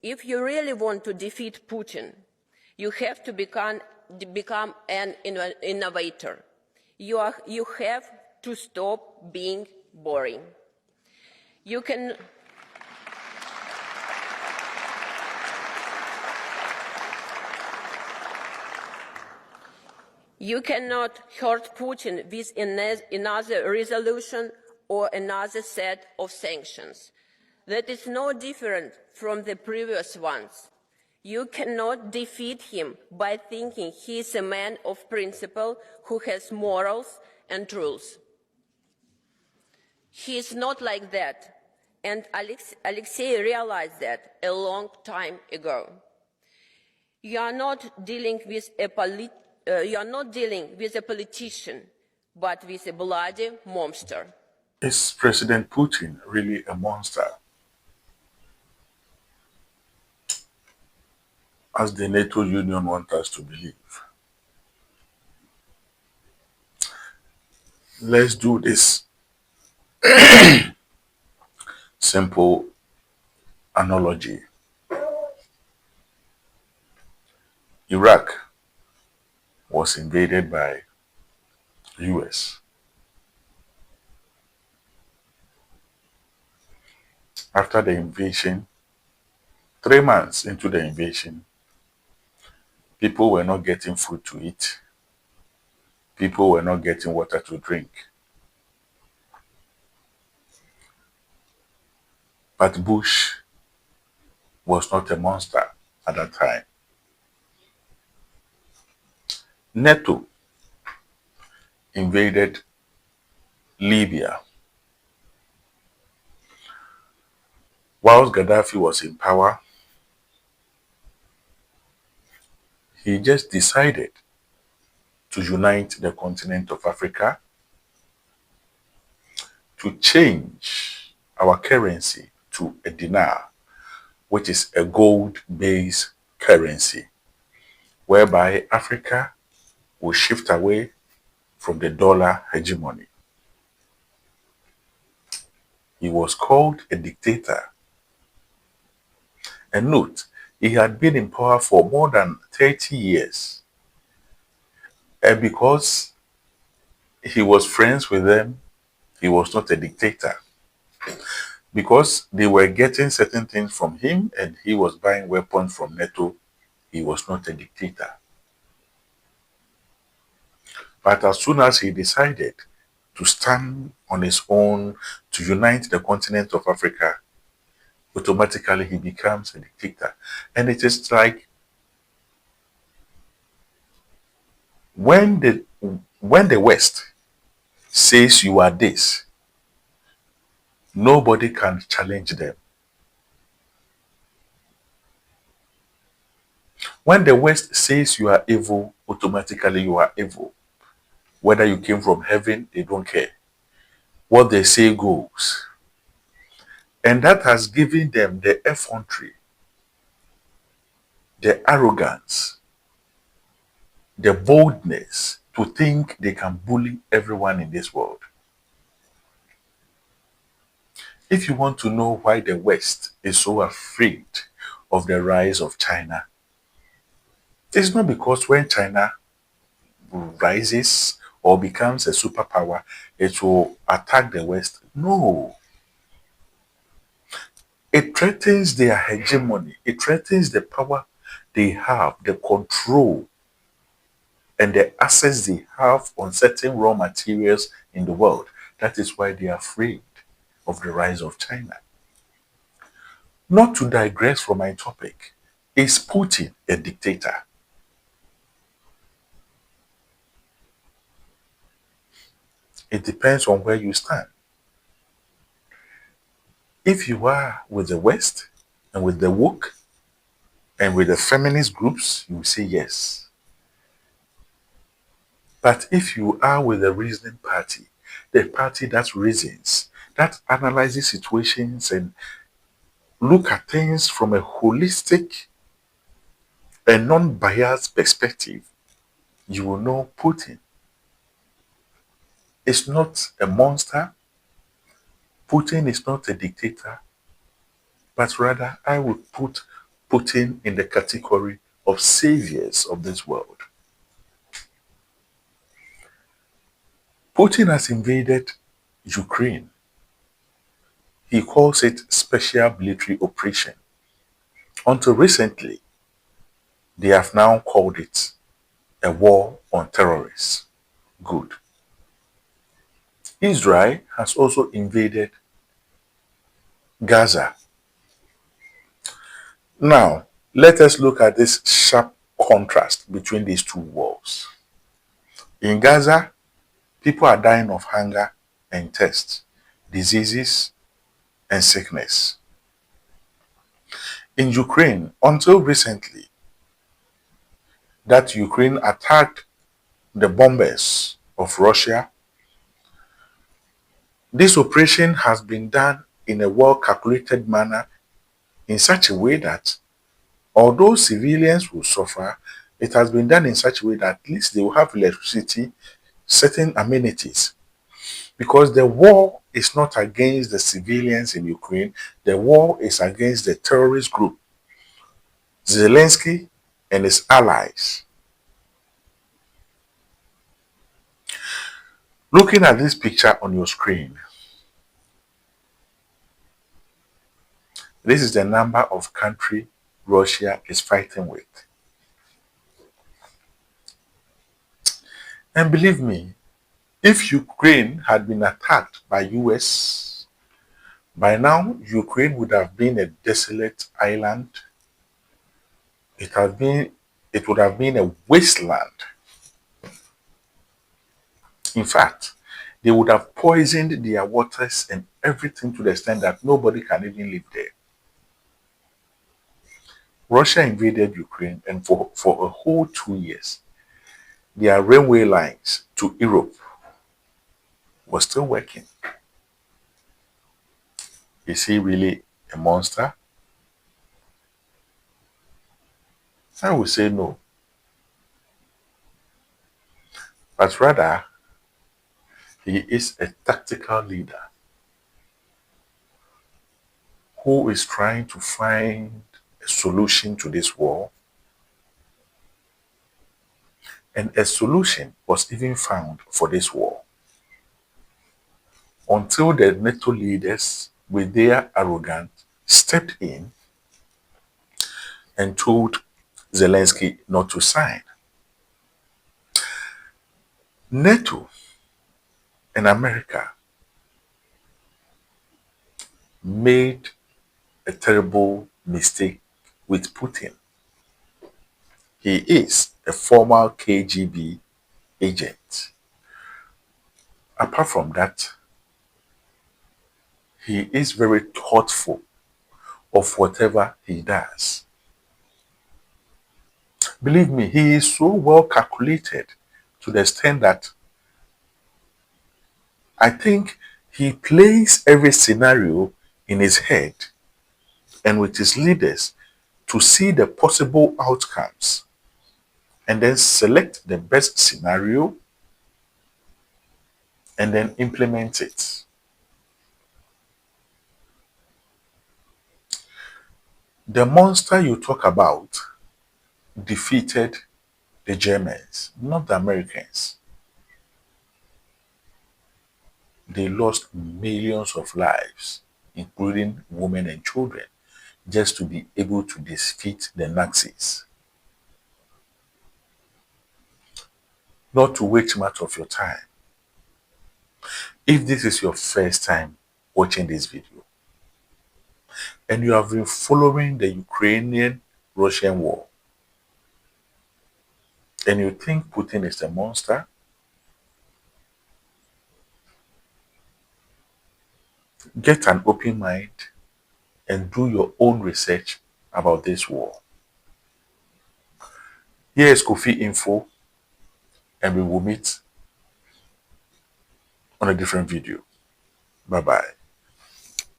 If you really want to defeat Putin, you have to become an innovator. You have to stop being boring. You cannot hurt Putin with another resolution or another set of sanctions. That is no different from the previous ones. You cannot defeat him by thinking he is a man of principle who has morals and rules. He is not like that, and Alexei realized that a long time ago. You are not dealing with a politician, but with a bloody monster. Is President Putin really a monster, as the NATO Union wants us to believe? Let's do this simple analogy. Iraq was invaded by US. After the invasion, 3 months into the invasion, people were not getting food to eat. People were not getting water to drink. But Bush was not a monster at that time. NATO invaded Libya. Whilst Gaddafi was in power, he just decided to unite the continent of Africa, to change our currency to a dinar, which is a gold-based currency, whereby Africa will shift away from the dollar hegemony. He was called a dictator. And note, he had been in power for more than 30 years. And because he was friends with them, he was not a dictator. Because they were getting certain things from him and he was buying weapons from NATO, he was not a dictator. But as soon as he decided to stand on his own, to unite the continent of Africa, automatically he becomes a dictator. And it is like when the West says you are this, nobody can challenge them. When the West says you are evil, automatically you are evil. Whether you came from heaven, they don't care. What they say goes. And that has given them the effrontery, the arrogance, the boldness to think they can bully everyone in this world. If you want to know why the West is so afraid of the rise of China, it's not because when China rises or becomes a superpower, it will attack the West. No. It threatens their hegemony. It threatens the power they have, the control, and the access they have on certain raw materials in the world. That is why they are afraid of the rise of China. Not to digress from my topic, is Putin a dictator? It depends on where you stand. If you are with the West and with the woke and with the feminist groups, you will say yes. But if you are with the reasoning party, the party that reasons, that analyzes situations and look at things from a holistic and non-biased perspective, you will know Putin is not a monster. Putin is not a dictator, but rather I would put Putin in the category of saviors of this world. Putin has invaded Ukraine. He calls it special military operation. Until recently, they have now called it a war on terrorists. Good. Israel has also invaded Gaza. Now, let us look at this sharp contrast between these two wars. In Gaza, people are dying of hunger and thirst, diseases and sickness. In Ukraine, until recently, that Ukraine attacked the bombers of Russia, this operation has been done in a well-calculated manner in such a way that although civilians will suffer, it has been done in such a way that at least they will have electricity, certain amenities. Because the war is not against the civilians in Ukraine, the war is against the terrorist group, Zelensky and his allies. Looking at this picture on your screen, this is the number of countries Russia is fighting with. And believe me, if Ukraine had been attacked by US, by now Ukraine would have been a desolate island. It would have been a wasteland. In fact, they would have poisoned their waters and everything to the extent that nobody can even live there. Russia invaded Ukraine, and for a whole 2 years, their railway lines to Europe were still working. Is he really a monster? I would say no. But rather, he is a tactical leader who is trying to find a solution to this war. And a solution was even found for this war until the NATO leaders, with their arrogance, stepped in and told Zelensky not to sign. NATO and America made a terrible mistake with Putin. He is a former KGB agent. Apart from that, he is very thoughtful of whatever he does. Believe me, he is so well calculated to the extent that I think he plays every scenario in his head and with his leaders to see the possible outcomes and then select the best scenario and then implement it. The monster you talk about defeated the Germans, not the Americans. They lost millions of lives, including women and children, just to be able to defeat the Nazis. Not to waste much of your time. If this is your first time watching this video, and you have been following the Ukrainian-Russian war, and you think Putin is a monster, get an open mind and do your own research about this war. Here is Kofi Info, and we will meet on a different video. Bye-bye.